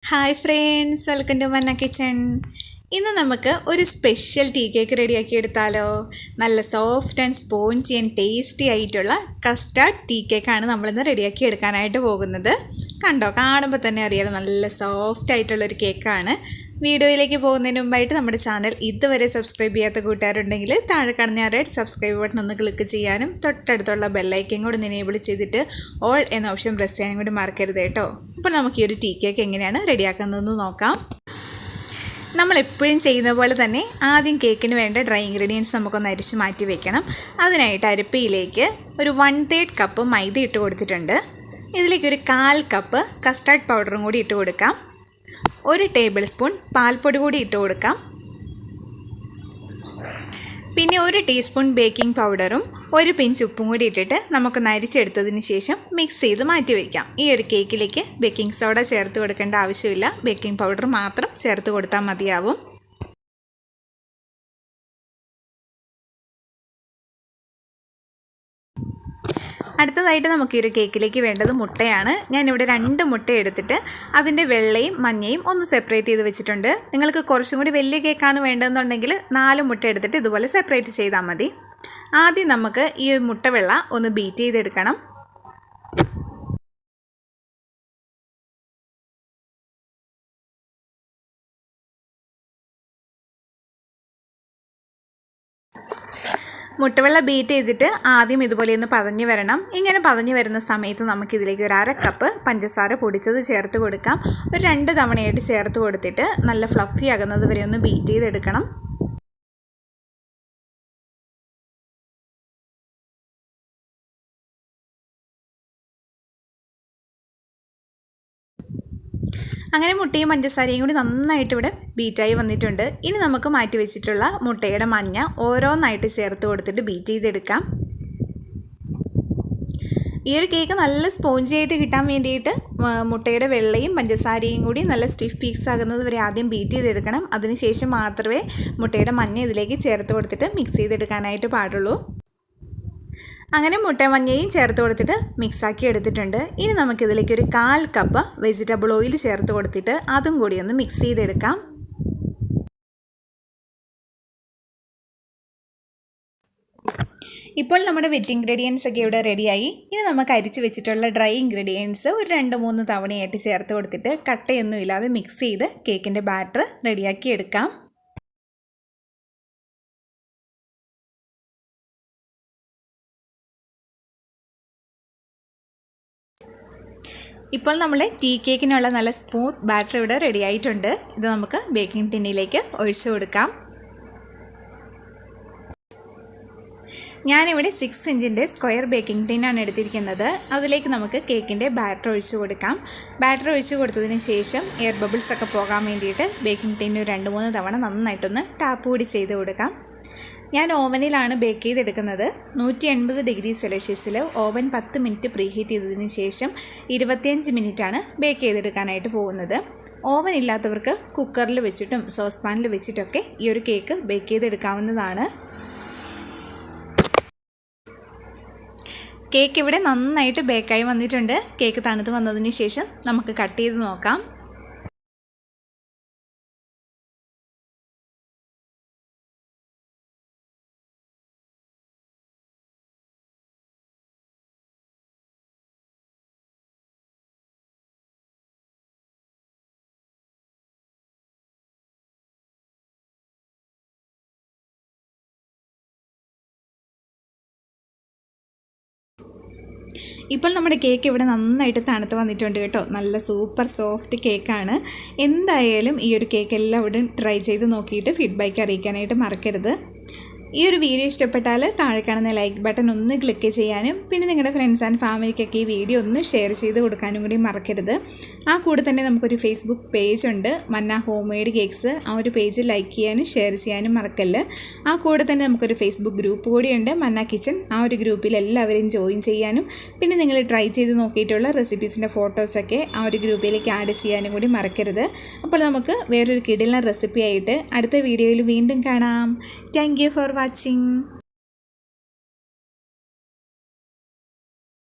Hi friends, welcome to മന്ന kitchen. ഇന്ന് നമുക്ക് ഒരു സ്പെഷ്യൽ ടീ കേക്ക് റെഡിയാക്കി എടുത്താലോ. നല്ല soft and spongy and tasty ആയിട്ടുള്ള കസ്റ്റാർഡ് ടീ കേക്കാണ് നമ്മളിന്ന് റെഡിയാക്കി എടുക്കാനായിട്ട് പോകുന്നത്. കണ്ടോ, കാണുമ്പോൾ തന്നെ അറിയാലോ നല്ല സോഫ്റ്റ് ആയിട്ടുള്ളൊരു കേക്കാണ്. വീഡിയോയിലേക്ക് പോകുന്നതിന് മുമ്പായിട്ട് നമ്മുടെ ചാനൽ ഇതുവരെ സബ്സ്ക്രൈബ് ചെയ്യാത്ത കൂട്ടുകാരുണ്ടെങ്കിൽ താഴെ കാണുന്ന റെഡ് സബ്സ്ക്രൈബ് ബട്ടൺ ഒന്ന് ക്ലിക്ക് ചെയ്യാനും തൊട്ടടുത്തുള്ള ബെല്ലൈക്കൻ കൂടി എനേബിൾ ചെയ്തിട്ട് ഓൾ എന്ന ഓപ്ഷൻ പ്രസ് ചെയ്യാനും കൂടി മറക്കരുത് കേട്ടോ. അപ്പോൾ നമുക്ക് ഈ ഒരു ടീ കേക്ക് എങ്ങനെയാണ് റെഡിയാക്കുന്നതെന്ന് നോക്കാം. നമ്മളെപ്പോഴും ചെയ്യുന്ന പോലെ തന്നെ ആദ്യം കേക്കിന് വേണ്ട ഡ്രൈ ഇൻഗ്രീഡിയൻസ് നമുക്കൊന്ന് അരിച്ച് മാറ്റി വെക്കണം. അതിനായിട്ട് അരിപ്പയിലേക്ക് ഒരു 1/3 കപ്പ് മൈദ ഇട്ട് കൊടുത്തിട്ടുണ്ട്. ഇതിലേക്ക് ഒരു 1/4 കപ്പ് കസ്റ്റാർഡ് പൗഡറും കൂടി ഇട്ട് കൊടുക്കാം. 1 ടേബിൾ സ്പൂൺ പാൽപ്പൊടി കൂടി ഇട്ട് കൊടുക്കാം. പിന്നെ 1 ടീസ്പൂൺ ബേക്കിംഗ് പൗഡറും 1 പിഞ്ച് ഉപ്പും കൂടി ഇട്ടിട്ട് നമുക്ക് നരിച്ചെടുത്തതിന് ശേഷം മിക്സ് ചെയ്ത് മാറ്റി വയ്ക്കാം. ഈ ഒരു കേക്കിലേക്ക് ബേക്കിംഗ് സോഡ ചേർത്ത് കൊടുക്കേണ്ട ആവശ്യമില്ല, ബേക്കിംഗ് പൗഡർ മാത്രം ചേർത്ത് കൊടുത്താൽ മതിയാവും. അടുത്തതായിട്ട് നമുക്ക് ഈ ഒരു കേക്കിലേക്ക് വേണ്ടത് മുട്ടയാണ്. ഞാനിവിടെ 2 മുട്ട എടുത്തിട്ട് അതിൻ്റെ വെള്ളയും മഞ്ഞയും ഒന്ന് സെപ്പറേറ്റ് ചെയ്ത് വെച്ചിട്ടുണ്ട്. നിങ്ങൾക്ക് കുറച്ചും കൂടി വലിയ കേക്കാണ് വേണ്ടതെന്നുണ്ടെങ്കിൽ 4 മുട്ട എടുത്തിട്ട് ഇതുപോലെ സെപ്പറേറ്റ് ചെയ്താൽ മതി. ആദ്യം നമുക്ക് ഈ മുട്ട വെള്ള ഒന്ന് ബീറ്റ് ചെയ്തെടുക്കണം. മുട്ടവെള്ള ബീറ്റ് ചെയ്തിട്ട് ആദ്യം ഇതുപോലെ ഒന്ന് പതഞ്ഞ് വരണം. ഇങ്ങനെ പതഞ്ഞ് വരുന്ന സമയത്ത് നമുക്കിതിലേക്ക് ഒരു 1/2 കപ്പ് പഞ്ചസാര പൊടിച്ചത് ചേർത്ത് കൊടുക്കാം. ഒരു 2 തവണയായിട്ട് ചേർത്ത് കൊടുത്തിട്ട് നല്ല ഫ്ലഫി ആകുന്നത് വരെ ഒന്ന് ബീറ്റ് ചെയ്തെടുക്കണം. അങ്ങനെ മുട്ടയും പഞ്ചസാരയും കൂടി നന്നായിട്ട് ഇവിടെ ബീറ്റായി വന്നിട്ടുണ്ട്. ഇനി നമുക്ക് മാറ്റി വെച്ചിട്ടുള്ള മുട്ടയുടെ മഞ്ഞ ഓരോന്നായിട്ട് ചേർത്ത് കൊടുത്തിട്ട് ബീറ്റ് ചെയ്തെടുക്കാം. ഈ ഒരു കേക്ക് നല്ല സ്പോഞ്ചി ആയിട്ട് കിട്ടാൻ വേണ്ടിയിട്ട് മുട്ടയുടെ വെള്ളയും പഞ്ചസാരയും കൂടി നല്ല സ്റ്റിഫ് പീക്സ് ആകുന്നത് വരെ ആദ്യം ബീറ്റ് ചെയ്തെടുക്കണം. അതിനുശേഷം മാത്രമേ മുട്ടയുടെ മഞ്ഞ ഇതിലേക്ക് ചേർത്ത് കൊടുത്തിട്ട് മിക്സ് ചെയ്തെടുക്കാനായിട്ട് പാടുള്ളൂ. അങ്ങനെ മുട്ട മഞ്ഞയും ചേർത്ത് കൊടുത്തിട്ട് മിക്സാക്കി എടുത്തിട്ടുണ്ട്. ഇനി നമുക്കിതിലേക്ക് ഒരു 1/4 കപ്പ് വെജിറ്റബിൾ ഓയിൽ ചേർത്ത് കൊടുത്തിട്ട് അതും കൂടി ഒന്ന് മിക്സ് ചെയ്തെടുക്കാം. ഇപ്പോൾ നമ്മുടെ വെറ്റ് ഇൻഗ്രീഡിയൻസ് ഒക്കെ ഇവിടെ റെഡിയായി. ഇനി നമുക്ക് അരിച്ച് വെച്ചിട്ടുള്ള ഡ്രൈ ഇൻഗ്രീഡിയൻസ് ഒരു 2-3 തവണയായിട്ട് ചേർത്ത് കൊടുത്തിട്ട് കട്ടയൊന്നും ഇല്ലാതെ മിക്സ് ചെയ്ത് കേക്കിൻ്റെ ബാറ്റർ റെഡിയാക്കി എടുക്കാം. ഇപ്പോൾ നമ്മൾ ടീ കേക്കിനുള്ള നല്ല സ്മൂത്ത് ബാറ്റർ ഇവിടെ റെഡി ആയിട്ടുണ്ട്. ഇത് നമുക്ക് ബേക്കിംഗ് ടിന്നിലേക്ക് ഒഴിച്ചു കൊടുക്കാം. ഞാനിവിടെ 6 ഇഞ്ചിൻ്റെ സ്ക്വയർ ബേക്കിംഗ് ടിന്നാണ് എടുത്തിരിക്കുന്നത്. അതിലേക്ക് നമുക്ക് കേക്കിൻ്റെ ബാറ്റർ ഒഴിച്ചു കൊടുക്കാം. ബാറ്റർ ഒഴിച്ചു കൊടുത്തതിന് ശേഷം എയർ ബബിൾസ് ഒക്കെ പോകാൻ വേണ്ടിയിട്ട് ബേക്കിംഗ് ടിന്ന് 2-3 തവണ നന്നായിട്ടൊന്ന് ടാപ്പ് കൂടി ചെയ്ത് കൊടുക്കാം. ഞാൻ ഓവനിലാണ് ബേക്ക് ചെയ്തെടുക്കുന്നത്. 180 ഡിഗ്രി സെൽഷ്യസിൽ ഓവൻ 10 മിനിറ്റ് പ്രീ ഹീറ്റ് ചെയ്തതിന് ശേഷം 25 മിനിറ്റാണ് ബേക്ക് ചെയ്തെടുക്കാനായിട്ട് പോകുന്നത്. ഓവൻ ഇല്ലാത്തവർക്ക് കുക്കറിൽ വെച്ചിട്ടും സോസ് പാനിൽ വെച്ചിട്ടൊക്കെ ഈ ഒരു കേക്ക് ബേക്ക് ചെയ്തെടുക്കാവുന്നതാണ്. കേക്ക് ഇവിടെ നന്നായിട്ട് ബേക്കായി വന്നിട്ടുണ്ട്. കേക്ക് തണുത്ത് വന്നതിന് ശേഷം നമുക്ക് കട്ട് ചെയ്ത് നോക്കാം. ഇപ്പോൾ നമ്മുടെ കേക്ക് ഇവിടെ നന്നായിട്ട് തണുത്ത് വന്നിട്ടുണ്ട് കേട്ടോ. നല്ല സൂപ്പർ സോഫ്റ്റ് കേക്കാണ്. എന്തായാലും ഈ ഒരു കേക്ക് എല്ലാവരും ട്രൈ ചെയ്ത് നോക്കിയിട്ട് ഫീഡ്ബാക്ക് അറിയിക്കാനായിട്ട് മറക്കരുത്. ഈ ഒരു വീഡിയോ ഇഷ്ടപ്പെട്ടാൽ താഴെ കാണുന്ന ലൈക്ക് ബട്ടൺ ഒന്ന് ക്ലിക്ക് ചെയ്യാനും പിന്നെ നിങ്ങളുടെ ഫ്രണ്ട്സ് ആൻഡ് ഫാമിലിക്കൊക്കെ ഈ വീഡിയോ ഒന്ന് ഷെയർ ചെയ്ത് കൊടുക്കാനും കൂടി മറക്കരുത്. ആ കൂടെ തന്നെ നമുക്കൊരു ഫേസ്ബുക്ക് പേജ് ഉണ്ട്, മന്ന ഹോം മെയ്ഡ് കേക്ക്സ്. ആ ഒരു പേജ് ലൈക്ക് ചെയ്യാനും ഷെയർ ചെയ്യാനും മറക്കല്ല്. ആ കൂടെ തന്നെ നമുക്കൊരു ഫേസ്ബുക്ക് ഗ്രൂപ്പ് കൂടിയുണ്ട്, മന്ന കിച്ചൺ. ആ ഒരു ഗ്രൂപ്പിൽ എല്ലാവരെയും ജോയിൻ ചെയ്യാനും പിന്നെ നിങ്ങൾ ട്രൈ ചെയ്ത് നോക്കിയിട്ടുള്ള റെസിപ്പീസിൻ്റെ ഫോട്ടോസൊക്കെ ആ ഒരു ഗ്രൂപ്പിലേക്ക് ആഡ് ചെയ്യാനും കൂടി മറക്കരുത്. അപ്പോൾ നമുക്ക് വേറൊരു കിടിലൻ റെസിപ്പി ആയിട്ട് അടുത്ത വീഡിയോയിൽ വീണ്ടും കാണാം. Thank you for watching.